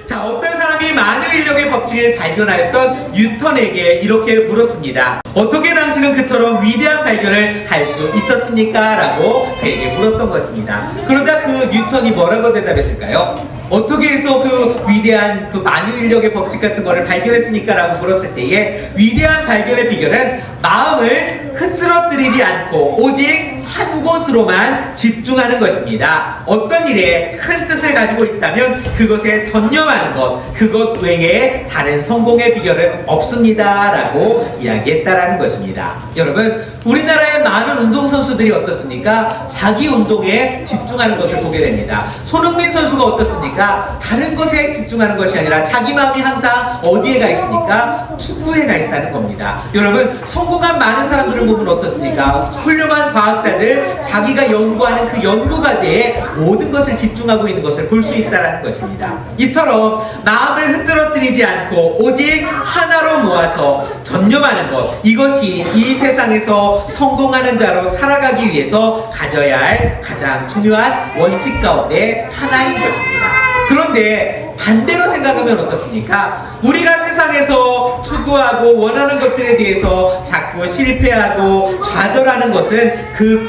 자, 어떤 사람이 많은 인력의 법칙을 발견하였던 뉴턴에게 이렇게 물었습니다. 어떻게 당신은 그처럼 위대한 발견을 할 수 있었습니까? 라고 그에게 물었던 것입니다. 그러자 그 뉴턴이 뭐라고 대답했을까요? 어떻게 해서 그 위대한 그 많은 인력의 법칙 같은 거를 발견했습니까? 라고 물었을 때에 위대한 발견의 비결은 마음을 흐트러뜨리지 않고 오직 한 곳으로만 집중하는 것입니다. 어떤 일에 큰 뜻을 가지고 있다면 그것에 전념하는 것, 그것 외에 다른 성공의 비결은 없습니다. 라고 이야기했다라는 것입니다. 여러분, 우리나라의 많은 운동선수들이 어떻습니까? 자기 운동에 집중하는 것을 보게 됩니다. 손흥민 선수가 어떻습니까? 다른 것에 집중하는 것이 아니라 자기 마음이 항상 어디에 가 있습니까? 축구에 가 있다는 겁니다. 여러분, 성공한 많은 사람들을 보면 어떻습니까? 훌륭한 과학자들, 자기가 연구하는 그 연구과제에 모든 것을 집중하고 있는 것을 볼 수 있다는 것입니다. 이처럼 마음을 흐트러뜨리지 않고 오직 하나로 모아서 전념하는 것, 이것이 이 세상에서 성공하는 자로 살아가기 위해서 가져야 할 가장 중요한 원칙 가운데 하나인 것입니다. 그런데 반대로 생각하면 어떻습니까? 우리가 세상에서 추구하고 원하는 것들에 대해서 자꾸 실패하고 좌절하는 것은 그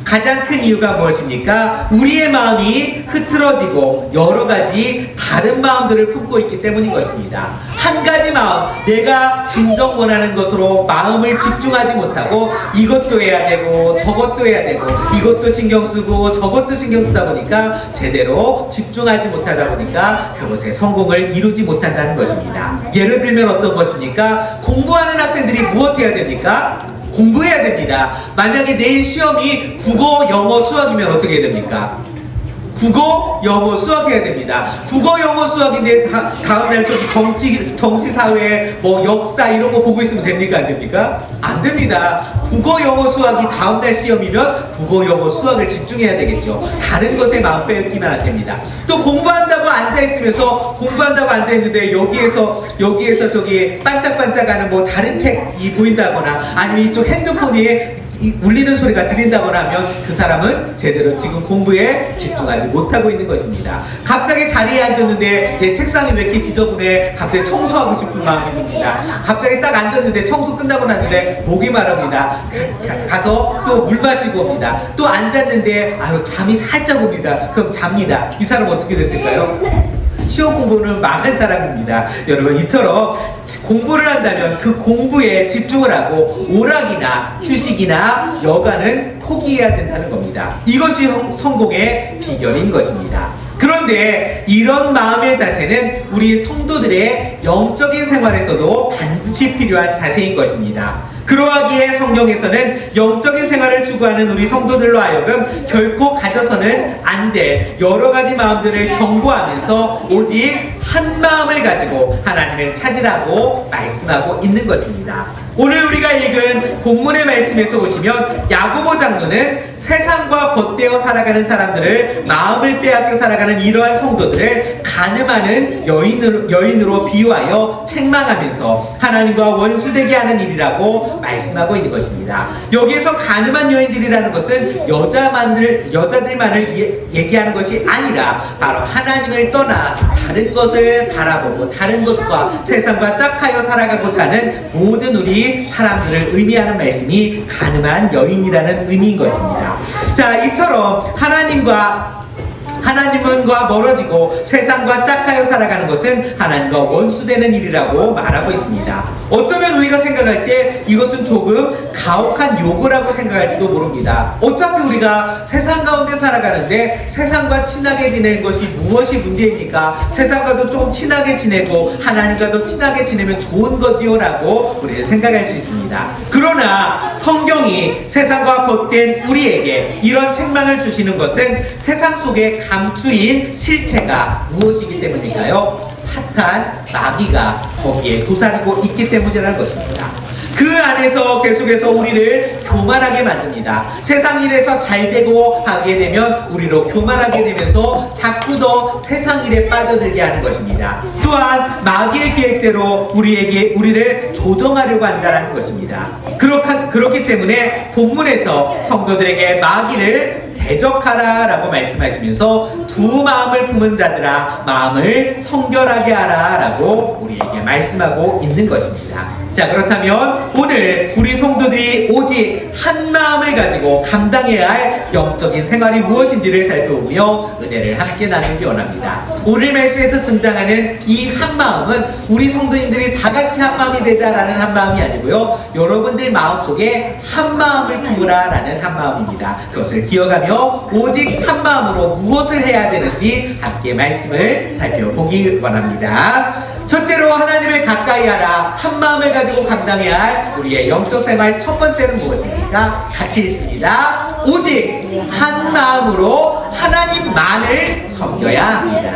가장 큰 이유가 무엇입니까? 우리의 마음이 흐트러지고 여러 가지 다른 마음들을 품고 있기 때문인 것입니다. 한 가지 마음, 내가 진정 원하는 것으로 마음을 집중하지 못하고 이것도 해야 되고 저것도 해야 되고 이것도 신경 쓰고 저것도 신경 쓰다 보니까 제대로 집중하지 못하다 보니까 그것에 성공을 이루지 못한다는 것입니다. 예를 들면 어떤 것입니까? 공부하는 학생들이 무엇 해야 됩니까? 공부해야 됩니다. 만약에 내일 시험이 국어, 영어, 수학이면 어떻게 해야 됩니까? 국어, 영어, 수학 해야 됩니다. 국어, 영어, 수학인데 다음날 좀 정치, 사회, 뭐 역사 이런 거 보고 있으면 됩니까? 안 됩니까? 안 됩니다. 국어, 영어, 수학이 다음날 시험이면 국어, 영어, 수학을 집중해야 되겠죠. 다른 것에 마음 빼기만 안 됩니다. 또 공부한다고 앉아있으면서 공부한다고 앉아있는데 여기에서 저기 반짝반짝하는 뭐 다른 책이 보인다거나 아니면 이쪽 핸드폰이 울리는 소리가 들린다거나 하면 그 사람은 제대로 지금 공부에 집중하지 못하고 있는 것입니다. 갑자기 자리에 앉았는데 내 책상이 왜 이렇게 지저분해? 갑자기 청소하고 싶은 마음이 듭니다. 갑자기 딱 앉았는데 청소 끝나고 났는데 목이 마릅니다. 가서 또 물 마시고 옵니다. 또 앉았는데 잠이 살짝 옵니다. 그럼 잡니다. 이 사람 어떻게 됐을까요? 시험 공부는 망한 사람입니다. 여러분, 이처럼 공부를 한다면 그 공부에 집중을 하고 오락이나 휴식이나 여가는 포기해야 된다는 겁니다. 이것이 성공의 비결인 것입니다. 그런데 이런 마음의 자세는 우리 성도들의 영적인 생활에서도 반드시 필요한 자세인 것입니다. 그러하기에 성경에서는 영적인 생활을 추구하는 우리 성도들로 하여금 결코 가져서는 안 될 여러 가지 마음들을 경고하면서 오직 한 마음을 가지고 하나님을 찾으라고 말씀하고 있는 것입니다. 오늘 우리가 읽은 본문의 말씀에서 보시면 야고보 장로는 세상과 벗되어 살아가는 사람들을 마음을 빼앗겨 살아가는 이러한 성도들을 가늠하는 여인으로 비유하여 책망하면서 하나님과 원수되게 하는 일이라고 말씀하고 있는 것입니다. 여기에서 가늠한 여인들이라는 것은 여자들만을 얘기하는 것이 아니라 바로 하나님을 떠나 다른 것을 바라보고 다른 것과 세상과 짝하여 살아가고자 하는 모든 우리 사람들을 의미하는 말씀이 가늠한 여인이라는 의미인 것입니다. 자, 이처럼 하나님과 멀어지고 세상과 짝하여 살아가는 것은 하나님과 원수되는 일이라고 말하고 있습니다. 어쩌면 우리가 생각할 때 이것은 조금 가혹한 요구라고 생각할지도 모릅니다. 어차피 우리가 세상 가운데 살아가는데 세상과 친하게 지내는 것이 무엇이 문제입니까? 세상과도 좀 친하게 지내고 하나님과도 친하게 지내면 좋은 거지요 라고 우리는 생각할 수 있습니다. 그러나 성경이 세상과 벗된 우리에게 이런 책망을 주시는 것은 세상 속에 감추인 실체가 무엇이기 때문일까요? 사탄, 마귀가 거기에 도사리고 있기 때문이라는 것입니다. 그 안에서 계속해서 우리를 교만하게 만듭니다. 세상 일에서 잘 되고 하게 되면 우리로 교만하게 되면서 자꾸 더 세상 일에 빠져들게 하는 것입니다. 또한 마귀의 계획대로 우리를 조정하려고 한다는 것입니다. 그렇기 때문에 본문에서 성도들에게 마귀를 대적하라 라고 말씀하시면서 두 마음을 품은 자들아 마음을 성결하게 하라 라고 우리에게 말씀하고 있는 것입니다. 자, 그렇다면 오늘 우리 성도들이 오직 한 마음을 가지고 감당해야 할 영적인 생활이 무엇인지를 살펴보며 은혜를 함께 나누기 원합니다. 오늘 말씀에서 등장하는 이 한 마음은 우리 성도님들이 다 같이 한 마음이 되자라는 한 마음이 아니고요, 여러분들 마음속에 한 마음을 품으라 라는 한 마음입니다. 그것을 기억하며 오직 한 마음으로 무엇을 해야 되는지 함께 말씀을 살펴보기 원합니다. 첫째로 하나님을 가까이 하라. 한 마음을 가지고 감당해야 할 우리의 영적 생활 첫 번째는 무엇입니까? 같이 읽습니다. 오직 한 마음으로 하나님만을 섬겨야 합니다.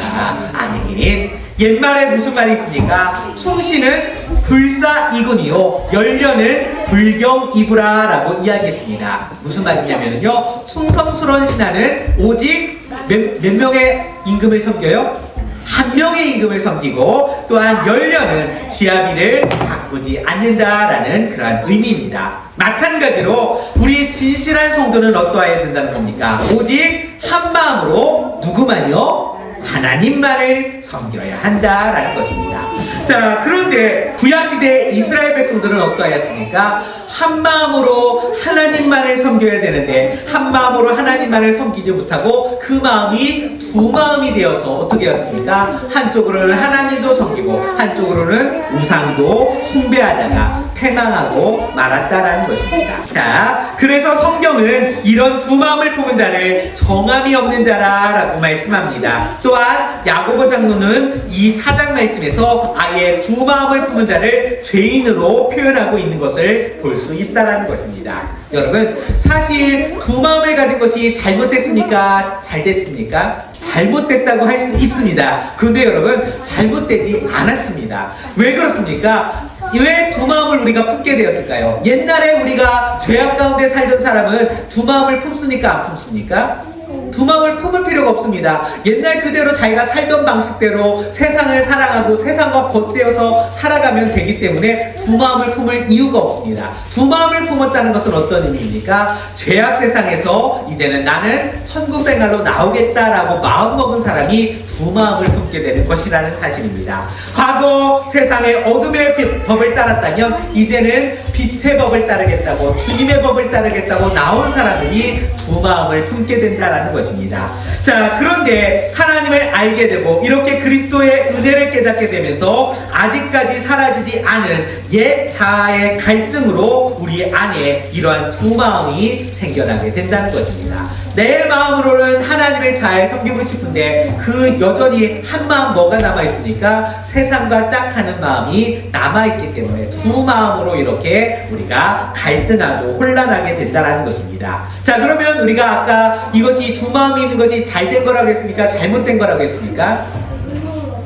아멘. 옛말에 무슨 말이 있습니까? 충신은 불사이군이요 연료는 불경이구라 라고 이야기했습니다. 무슨 말이냐면요, 충성스러운 신하는 오직 몇 명의 임금을 섬겨요? 한 명의 임금을 섬기고, 또한 연료는 지아비를 바꾸지 않는다라는 그러한 의미입니다. 마찬가지로 우리 진실한 성도는 어떠해야 된다는 겁니까? 오직 한 마음으로 누구만요? 하나님만을 섬겨야 한다라는 것입니다. 자, 그런데 구약시대의 이스라엘 백성들은 어떠하였습니까? 한 마음으로 하나님만을 섬겨야 되는데 한 마음으로 하나님만을 섬기지 못하고 그 마음이 두 마음이 되어서 어떻게 되었습니까? 한쪽으로는 하나님도 섬기고 한쪽으로는 우상도 숭배하다가 패망하고 말았다라는 것입니다. 자, 그래서 성경은 이런 두 마음을 품은 자를 정함이 없는 자라라고 말씀합니다. 또한 야고보 장로는 이 4장 말씀에서 아예 두 마음을 품은 자를 죄인으로 표현하고 있는 것을 볼 수 있다라는 것입니다. 여러분, 사실 두 마음을 가진 것이 잘못됐습니까? 잘 됐습니까? 잘못됐다고 할 수 있습니다. 그런데 여러분, 잘못되지 않았습니다. 왜 그렇습니까? 왜 두 마음을 우리가 품게 되었을까요? 옛날에 우리가 죄악 가운데 살던 사람은 두 마음을 품습니까? 안 품습니까? 두 마음을 품을 필요가 없습니다. 옛날 그대로 자기가 살던 방식대로 세상을 사랑하고 세상과 벗되어서 살아가면 되기 때문에 두 마음을 품을 이유가 없습니다. 두 마음을 품었다는 것은 어떤 의미입니까? 죄악 세상에서 이제는 나는 천국 생활로 나오겠다라고 마음먹은 사람이 두 마음을 품게 되는 것이라는 사실입니다. 과거 세상의 어둠의 법을 따랐다면 이제는 빛의 법을 따르겠다고, 주님의 법을 따르겠다고 나온 사람들이 두 마음을 품게 된다라는 것입니다. 자, 그런데 하나님을 알게 되고 이렇게 그리스도의 은혜를 깨닫게 되면서 아직까지 사라지지 않은 옛 자아의 갈등으로 우리 안에 이러한 두 마음이 생겨나게 된다는 것입니다. 내 마음으로는 하나님을 잘 섬기고 싶은데 그 여전히 한 마음 뭐가 남아있으니까 세상과 짝하는 마음이 남아있기 때문에 두 마음으로 이렇게 우리가 갈등하고 혼란하게 된다는 것입니다. 자, 그러면 우리가 아까 이것이 두 마음이 있는 것이 잘된 거라고 했습니까? 잘못된 거라고 했습니까?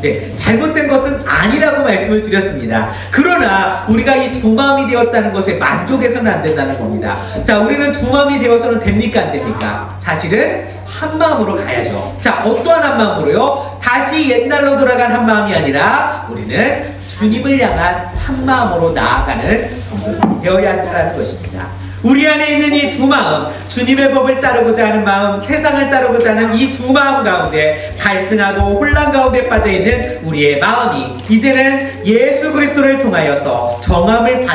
네, 잘못된 것은 아니라고 말씀을 드렸습니다. 그러나 우리가 이 두 마음이 되었다는 것에 만족해서는 안 된다는 겁니다. 자, 우리는 두 마음이 되어서는 됩니까? 안 됩니까? 사실은 한 마음으로 가야죠. 자, 어떠한 한 마음으로요? 다시 옛날로 돌아간 한 마음이 아니라 우리는 주님을 향한 한 마음으로 나아가는 성도들이 되어야 한다는 것입니다. 우리 안에 있는 이 두 마음, 주님의 법을 따르고자 하는 마음, 세상을 따르고자 하는 이 두 마음 가운데 갈등하고 혼란 가운데 빠져있는 우리의 마음이 이제는 예수 그리스도를 통하여서 정함을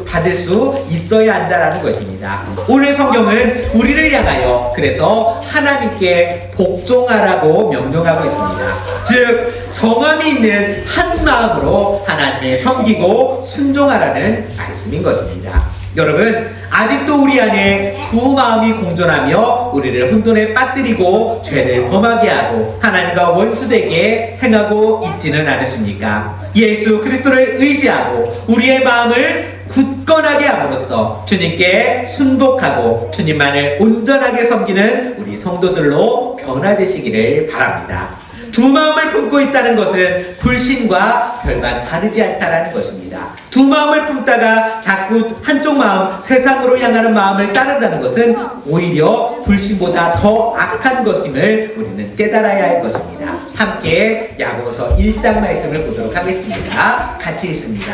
받을 수 있어야 한다는 것입니다. 오늘 성경은 우리를 향하여 그래서 하나님께 복종하라고 명령하고 있습니다. 즉 정함이 있는 한 마음으로 하나님을 섬기고 순종하라는 말씀인 것입니다. 여러분, 아직도 우리 안에 두 마음이 공존하며 우리를 혼돈에 빠뜨리고 죄를 범하게 하고 하나님과 원수되게 행하고 있지는 않으십니까? 예수 그리스도를 의지하고 우리의 마음을 굳건하게 함으로써 주님께 순복하고 주님만을 온전하게 섬기는 우리 성도들로 변화되시기를 바랍니다. 두 마음을 품고 있다는 것은 불신과 별반 다르지 않다는 것입니다. 두 마음을 품다가 자꾸 한쪽 마음, 세상으로 향하는 마음을 따른다는 것은 오히려 불신보다 더 악한 것임을 우리는 깨달아야 할 것입니다. 함께 야고보서 1장 말씀을 보도록 하겠습니다. 같이 읽습니다.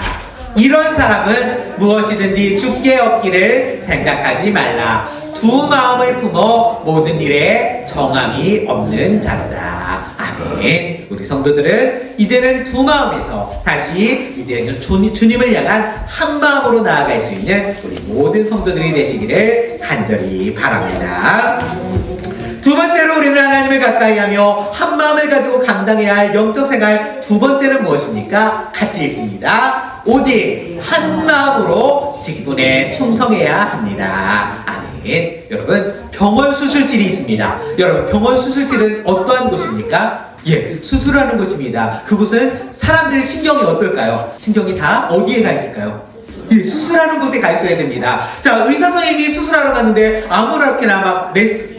이런 사람은 무엇이든지 죽게 얻기를 생각하지 말라. 두 마음을 품어 모든 일에 정함이 없는 자로다. 아멘. 우리 성도들은 이제는 두 마음에서 다시 이제 주님을 향한 한 마음으로 나아갈 수 있는 우리 모든 성도들이 되시기를 간절히 바랍니다. 두 번째로 우리는 하나님을 가까이 하며 한 마음을 가지고 감당해야 할 영적 생활 두 번째는 무엇입니까? 같이 읽습니다. 오직 한 마음으로 직분에 충성해야 합니다. 아멘. 여러분, 병원 수술실이 있습니다. 여러분, 병원 수술실은 어떠한 곳입니까? 예, 수술하는 곳입니다. 그곳은 사람들의 신경이 어떨까요? 신경이 다 어디에 가 있을까요? 예, 수술하는 곳에 가 있어야 됩니다. 자, 의사 선생님이 수술하러 갔는데 아무렇게나 막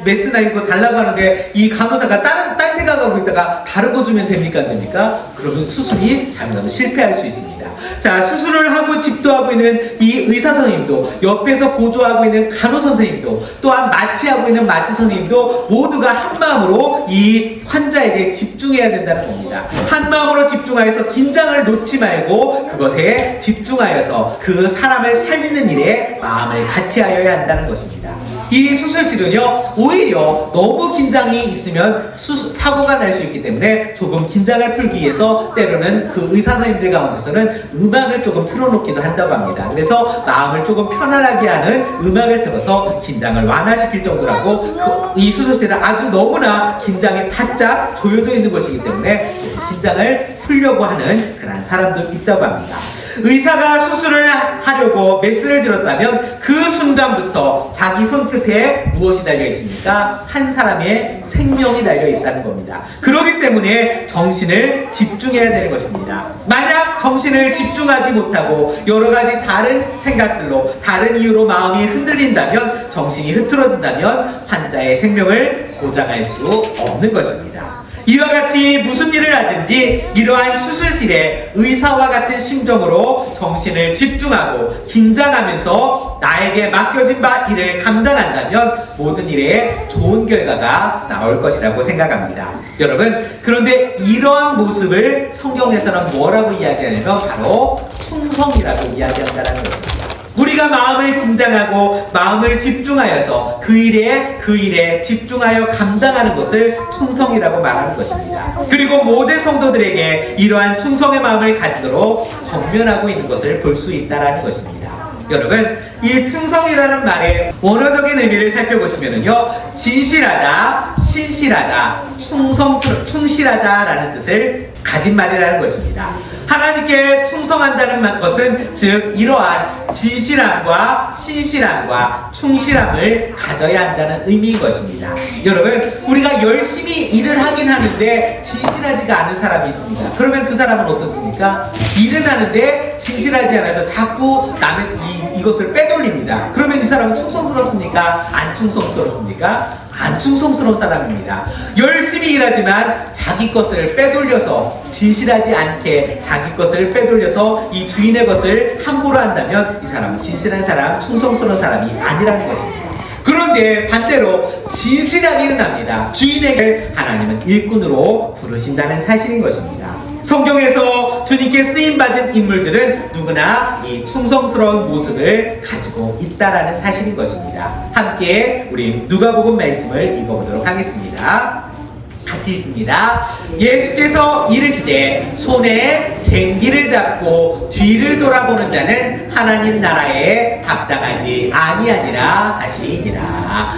메스나 이거 달라고 하는데 이 간호사가 딴 생각하고 있다가 다른 거 주면 됩니까? 안 됩니까? 그러면 수술이 잘못하면 실패할 수 있습니다. 자, 수술을 하고 집도하고 있는 이 의사 선생님도, 옆에서 보조하고 있는 간호 선생님도, 또한 마취하고 있는 마취 선생님도 모두가 한 마음으로 이 환자에게 집중해야 된다는 겁니다. 한 마음으로 집중하여서 긴장을 놓지 말고 그것에 집중하여서 그 사람을 살리는 일에 마음을 같이 하여야 한다는 것입니다. 이 수술실은요, 오히려 너무 긴장이 있으면 사고가 날 수 있기 때문에 조금 긴장을 풀기 위해서 때로는 그 의사 선생님들 가운데서는 음악을 조금 틀어놓기도 한다고 합니다. 그래서 마음을 조금 편안하게 하는 음악을 틀어서 긴장을 완화시킬 정도라고, 이 수술실은 아주 너무나 긴장이 바짝 조여져 있는 것이기 때문에 긴장을 풀려고 하는 그런 사람도 있다고 합니다. 의사가 수술을 하려고 메스를 들었다면 그 순간부터 자기 손끝에 무엇이 달려 있습니까? 한 사람의 생명이 달려 있다는 겁니다. 그렇기 때문에 정신을 집중해야 되는 것입니다. 만약 정신을 집중하지 못하고 여러 가지 다른 생각들로, 다른 이유로 마음이 흔들린다면, 정신이 흐트러진다면 환자의 생명을 보장할 수 없는 것입니다. 이와 같이 무슨 일을 하든지 이러한 수술실에 의사와 같은 심정으로 정신을 집중하고 긴장하면서 나에게 맡겨진 바 일을 감당한다면 모든 일에 좋은 결과가 나올 것이라고 생각합니다. 여러분, 그런데 이러한 모습을 성경에서는 뭐라고 이야기하냐면 바로 충성이라고 이야기한다는 것입니다. 우리가 마음을 긴장하고 마음을 집중하여서 그 일에 집중하여 감당하는 것을 충성이라고 말하는 것입니다. 그리고 모든 성도들에게 이러한 충성의 마음을 가지도록 권면하고 있는 것을 볼 수 있다는 것입니다. 여러분, 이 충성이라는 말의 원어적인 의미를 살펴보시면요, 진실하다, 신실하다, 충실하다라는 뜻을 가진 말이라는 것입니다. 하나님께 충성한다는 것은 즉 이러한 진실함과 신실함과 충실함을 가져야 한다는 의미인 것입니다. 여러분, 우리가 열심히 일을 하긴 하는데 진실하지가 않은 사람이 있습니다. 그러면 그 사람은 어떻습니까? 일은 하는데 진실하지 않아서 자꾸 남의 이것을 빼돌립니다. 그러면 이 사람은 충성스럽습니까? 안 충성스럽습니까? 안 충성스러운 사람입니다. 열심히 일하지만 자기 것을 빼돌려서, 진실하지 않게 자기 것을 빼돌려서 이 주인의 것을 함부로 한다면 이 사람은 진실한 사람, 충성스러운 사람이 아니라는 것입니다. 그런데 반대로 진실하게 일어납니다. 주인에게 하나님은 일꾼으로 부르신다는 사실인 것입니다. 성경에서 주님께 쓰임받은 인물들은 누구나 이 충성스러운 모습을 가지고 있다라는 사실인 것입니다. 함께 우리 누가복음 말씀을 읽어보도록 하겠습니다. 같이 읽습니다. 예수께서 이르시되 손에 쟁기를 잡고 뒤를 돌아보는 자는 하나님 나라에 합당하지 아니하니라 하시니라.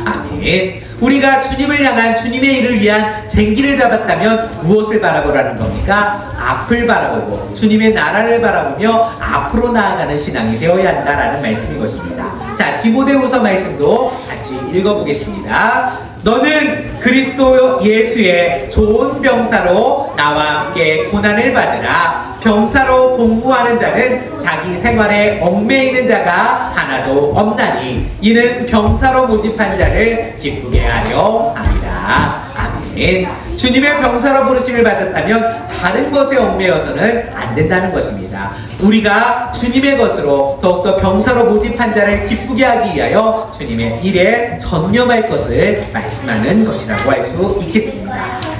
아멘. 우리가 주님을 향한 주님의 일을 위한 쟁기를 잡았다면 무엇을 바라보라는 겁니까? 앞을 바라보고 주님의 나라를 바라보며 앞으로 나아가는 신앙이 되어야 한다라는 말씀인 것입니다. 자, 디모데후서 말씀도 같이 읽어보겠습니다. 너는 그리스도 예수의 좋은 병사로 나와 함께 고난을 받으라. 병사로 복무하는 자는 자기 생활에 얽매이는 자가 하나도 없나니 이는 병사로 모집한 자를 기쁘게 하려 합니다. 아멘. 주님의 병사로 부르심을 받았다면 다른 것에 얽매여서는 안 된다는 것입니다. 우리가 주님의 것으로 더욱더 병사로 모집한 자를 기쁘게 하기 위하여 주님의 일에 전념할 것을 말씀하는 것이라고 할 수 있겠습니다.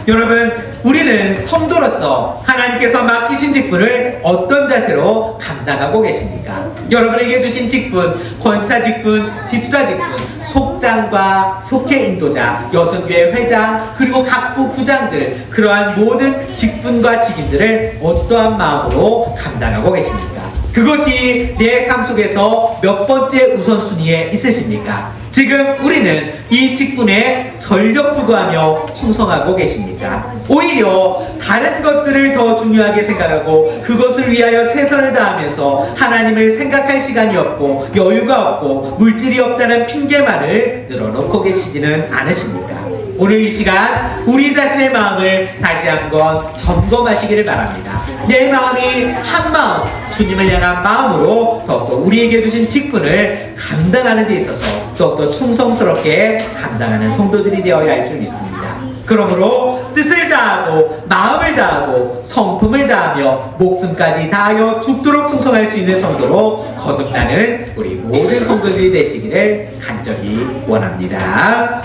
여러분, 우리는 성도로서 하나님께서 맡기신 직분을 어떤 자세로 감당하고 계십니까? 여러분에게 주신 직분, 권사 직분, 집사 직분, 속장과 속회 인도자, 여선교회 회장, 그리고 각부 부장들, 그러한 모든 직분과 직임들을 어떠한 마음으로 감당하고 계십니까? 그것이 내 삶 속에서 몇 번째 우선순위에 있으십니까? 지금 우리는 이 직분에 전력 투구하며 충성하고 계십니까? 오히려 다른 것들을 더 중요하게 생각하고 그것을 위하여 최선을 다하면서 하나님을 생각할 시간이 없고 여유가 없고 물질이 없다는 핑계만을 늘어놓고 계시지는 않으십니까? 오늘 이 시간 우리 자신의 마음을 다시 한번 점검하시기를 바랍니다. 내 마음이 한마음 주님을 향한 마음으로 더욱더 우리에게 주신 직분을 감당하는 데 있어서 더욱더 충성스럽게 감당하는 성도들이 되어야 할 줄 믿습니다. 그러므로 뜻을 다하고 마음을 다하고 성품을 다하며 목숨까지 다하여 죽도록 충성할 수 있는 성도로 거듭나는 우리 모든 성도들이 되시기를 간절히 원합니다.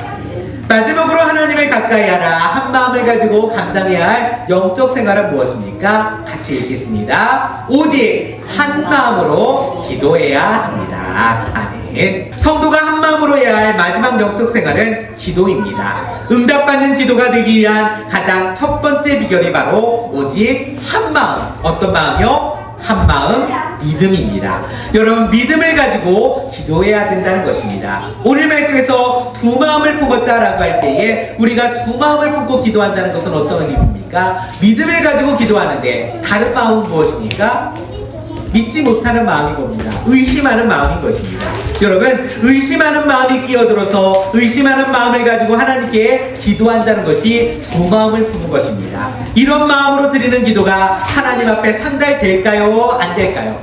마지막으로 하나님을 가까이 하라. 한 마음을 가지고 감당해야 할 영적 생활은 무엇입니까? 같이 읽겠습니다. 오직 한 마음으로 기도해야 합니다. 아멘. 성도가 한 마음으로 해야 할 마지막 영적 생활은 기도입니다. 응답받는 기도가 되기 위한 가장 첫 번째 비결이 바로 오직 한 마음. 어떤 마음이요? 한 마음, 믿음입니다. 여러분, 믿음을 가지고 기도해야 된다는 것입니다. 오늘 말씀에서 두 마음을 품었다라고 할 때에 우리가 두 마음을 품고 기도한다는 것은 어떤 의미입니까? 믿음을 가지고 기도하는데 다른 마음은 무엇입니까? 믿지 못하는 마음인 겁니다. 의심하는 마음인 것입니다. 여러분, 의심하는 마음이 끼어들어서 의심하는 마음을 가지고 하나님께 기도한다는 것이 두 마음을 품은 것입니다. 이런 마음으로 드리는 기도가 하나님 앞에 상달될까요? 안 될까요?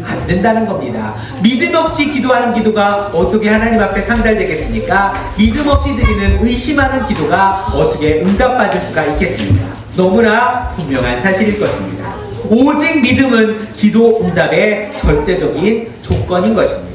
안 된다는 겁니다. 믿음 없이 기도하는 기도가 어떻게 하나님 앞에 상달되겠습니까? 믿음 없이 드리는 의심하는 기도가 어떻게 응답받을 수가 있겠습니까? 너무나 분명한 사실일 것입니다. 오직 믿음은 기도 응답의 절대적인 조건인 것입니다.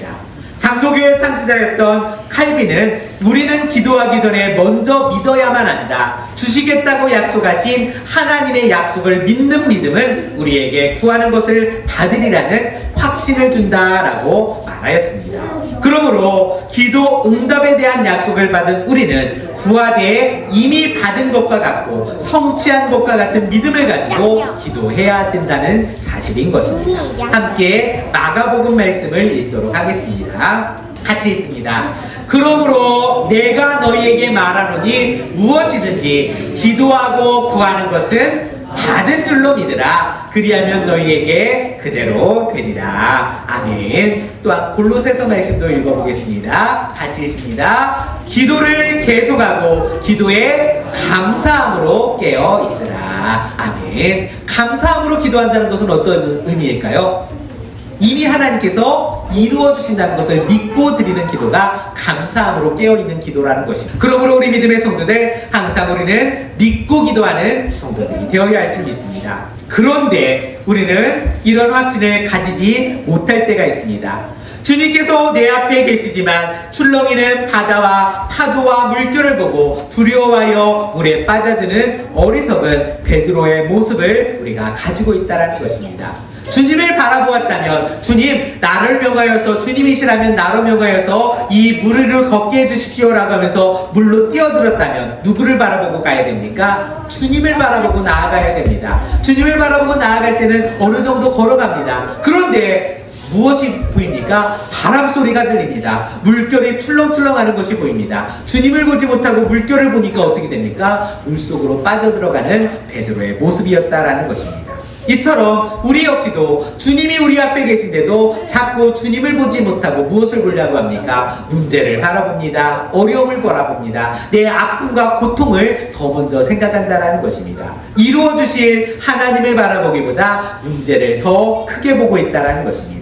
장로교회 창시자였던 칼빈은 우리는 기도하기 전에 먼저 믿어야만 한다. 주시겠다고 약속하신 하나님의 약속을 믿는 믿음은 우리에게 구하는 것을 받으리라는 확신을 준다라고 말하였습니다. 그러므로 기도 응답에 대한 약속을 받은 우리는 구하되 이미 받은 것과 같고 성취한 것과 같은 믿음을 가지고 기도해야 된다는 사실인 것입니다. 함께 마가복음 말씀을 읽도록 하겠습니다. 같이 읽습니다. 그러므로 내가 너희에게 말하노니 무엇이든지 기도하고 구하는 것은 받은 줄로 믿으라. 그리하면 너희에게 그대로 되리라. 아멘. 또한 골로새서 말씀도 읽어보겠습니다. 같이 읽습니다. 기도를 계속하고 기도에 감사함으로 깨어 있으라. 아멘. 감사함으로 기도한다는 것은 어떤 의미일까요? 이미 하나님께서 이루어 주신다는 것을 믿고 드리는 기도가 감사함으로 깨어있는 기도라는 것입니다. 그러므로 우리 믿음의 성도들, 항상 우리는 믿고 기도하는 성도들이 되어야 할 줄 믿습니다. 그런데 우리는 이런 확신을 가지지 못할 때가 있습니다. 주님께서 내 앞에 계시지만 출렁이는 바다와 파도와 물결을 보고 두려워하여 물에 빠져드는 어리석은 베드로의 모습을 우리가 가지고 있다는 것입니다. 주님을 바라보았다면, 주님 나를 명하여서, 주님이시라면 나로 명하여서 이 물을 걷게 해주십시오라고 하면서 물로 뛰어들었다면 누구를 바라보고 가야 됩니까? 주님을 바라보고 나아가야 됩니다. 주님을 바라보고 나아갈 때는 어느 정도 걸어갑니다. 그런데 무엇이 보입니까? 바람 소리가 들립니다. 물결이 출렁출렁하는 것이 보입니다. 주님을 보지 못하고 물결을 보니까 어떻게 됩니까? 물속으로 빠져들어가는 베드로의 모습이었다라는 것입니다. 이처럼 우리 역시도 주님이 우리 앞에 계신데도 자꾸 주님을 보지 못하고 무엇을 보려고 합니까? 문제를 바라봅니다. 어려움을 바라봅니다. 내 아픔과 고통을 더 먼저 생각한다는 것입니다. 이루어 주실 하나님을 바라보기보다 문제를 더 크게 보고 있다는 것입니다.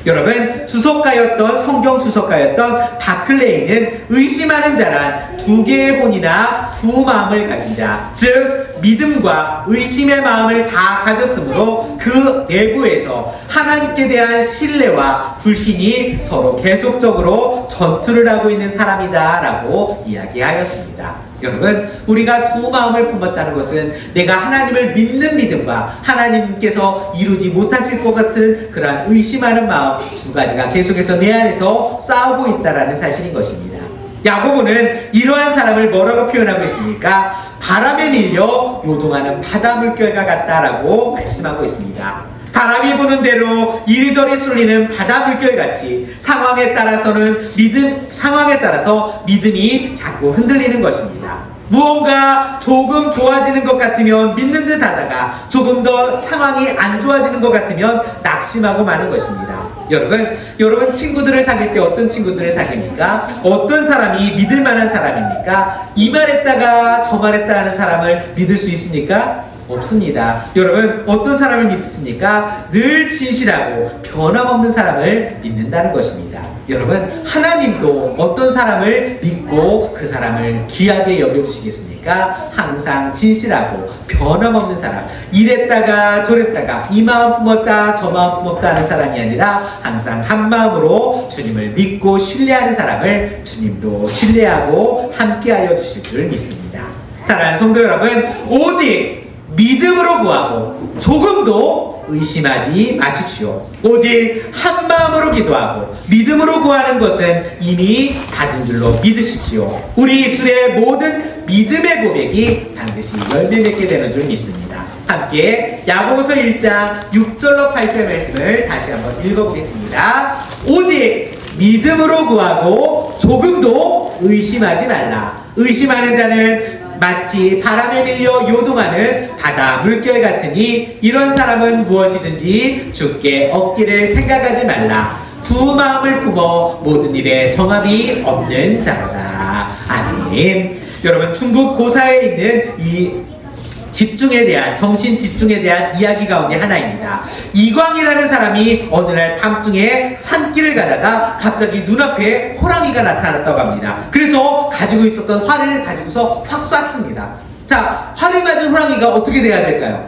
여러분, 주석가였던, 성경 주석가였던 바클레이는 의심하는 자란 두 개의 혼이나 두 마음을 가진 자, 즉 믿음과 의심의 마음을 다 가졌으므로 그 내부에서 하나님께 대한 신뢰와 불신이 서로 계속적으로 전투를 하고 있는 사람이다 라고 이야기하였습니다. 여러분, 우리가 두 마음을 품었다는 것은 내가 하나님을 믿는 믿음과 하나님께서 이루지 못하실 것 같은 그러한 의심하는 마음 두 가지가 계속해서 내 안에서 싸우고 있다는 사실인 것입니다. 야고보는 이러한 사람을 뭐라고 표현하고 있습니까? 바람에 밀려 요동하는 바다 물결과 같다라고 말씀하고 있습니다. 바람이 부는 대로 이리저리 쏠리는 바다 물결같이 상황에 따라서 믿음이 자꾸 흔들리는 것입니다. 무언가 조금 좋아지는 것 같으면 믿는 듯 하다가 조금 더 상황이 안 좋아지는 것 같으면 낙심하고 마는 것입니다. 여러분 친구들을 사귈 때 어떤 친구들을 사깁니까? 어떤 사람이 믿을 만한 사람입니까? 이 말했다가 저 말했다 하는 사람을 믿을 수 있습니까? 없습니다. 여러분, 어떤 사람을 믿습니까? 늘 진실하고 변함없는 사람을 믿는다는 것입니다. 여러분, 하나님도 어떤 사람을 믿고 그 사람을 귀하게 여겨주시겠습니까? 항상 진실하고 변함없는 사람, 이랬다가 저랬다가 이 마음 품었다 저 마음 품었다 하는 사람이 아니라 항상 한 마음으로 주님을 믿고 신뢰하는 사람을 주님도 신뢰하고 함께하여 주실 줄 믿습니다. 사랑하는 성도 여러분, 오직 믿음으로 구하고 조금도 의심하지 마십시오. 오직 한 마음으로 기도하고 믿음으로 구하는 것은 이미 받은 줄로 믿으십시오. 우리 입술의 모든 믿음의 고백이 반드시 열매 맺게 되는 줄 믿습니다. 함께 야고보서 1장 6절로 8절 말씀을 다시 한번 읽어보겠습니다. 오직 믿음으로 구하고 조금도 의심하지 말라. 의심하는 자는 마치 바람에 밀려 요동하는 바다 물결 같으니 이런 사람은 무엇이든지 주께 얻기를 생각하지 말라. 두 마음을 품어 모든 일에 정함이 없는 자로다. 아멘. 여러분, 중국 고사에 있는 이 집중에 대한, 정신 집중에 대한 이야기 가운데 하나입니다. 이광이라는 사람이 어느 날 밤중에 산길을 가다가 갑자기 눈앞에 호랑이가 나타났다고 합니다. 그래서 가지고 있었던 활을 가지고서 확 쐈습니다. 자, 활을 맞은 호랑이가 어떻게 돼야 될까요?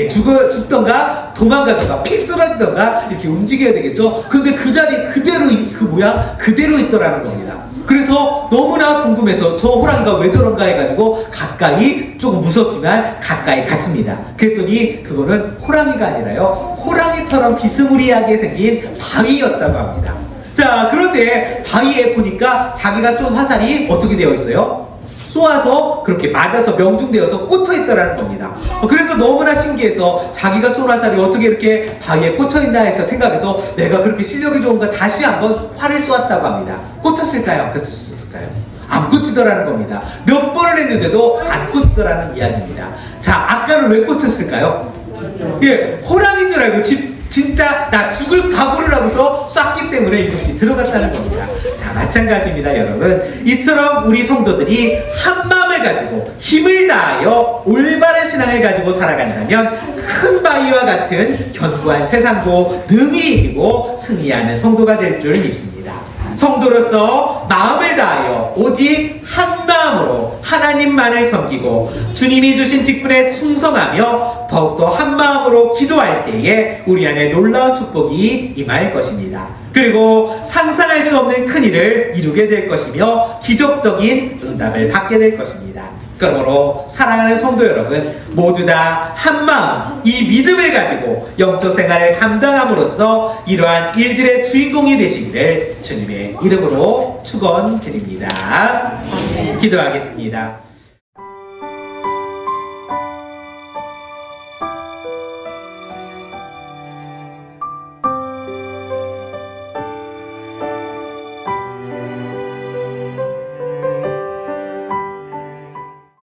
죽던가 도망가던가 픽 쓰러지던가 이렇게 움직여야 되겠죠. 근데 그 자리에 그대로 그 모양 그대로 있더라는 겁니다. 그래서 너무나 궁금해서 저 호랑이가 왜 저런가 해가지고 가까이, 조금 무섭지만 가까이 갔습니다. 그랬더니 그거는 호랑이가 아니라요, 호랑이처럼 비스무리하게 생긴 바위였다고 합니다. 자, 그런데 바위에 보니까 자기가 쏜 화살이 어떻게 되어 있어요? 쏘아서 그렇게 맞아서 명중되어서 꽂혀있더라는 겁니다. 그래서 너무나 신기해서 자기가 쏜 화살이 어떻게 이렇게 바위에 꽂혀있나 해서 생각해서 내가 그렇게 실력이 좋은가 다시 한번 활을 쏘았다고 합니다. 꽂혔을까요? 안 꽂혔을까요? 안 꽂히더라는 겁니다. 몇 번을 했는데도 안 꽂히더라는 이야기입니다. 자, 아까는 왜 꽂혔을까요? 예, 호랑이인 줄 알고 진짜 나 죽을 각오를 하고서 쐈기 때문에 이것이 들어갔다는 겁니다. 자, 마찬가지입니다, 여러분. 이처럼 우리 성도들이 한 마음을 가지고 힘을 다하여 올바른 신앙을 가지고 살아간다면 큰 바위와 같은 견고한 세상도 능히 이기고 승리하는 성도가 될 줄 믿습니다. 성도로서 마음을 다하여 오직 한 마음으로 하나님만을 섬기고 주님이 주신 직분에 충성하며 더욱더 한 마음으로 기도할 때에 우리 안에 놀라운 축복이 임할 것입니다. 그리고 상상할 수 없는 큰 일을 이루게 될 것이며 기적적인 응답을 받게 될 것입니다. 그러므로 사랑하는 성도 여러분, 모두 다 한마음 이 믿음을 가지고 영적 생활을 감당함으로써 이러한 일들의 주인공이 되시기를 주님의 이름으로 축원드립니다. 기도하겠습니다.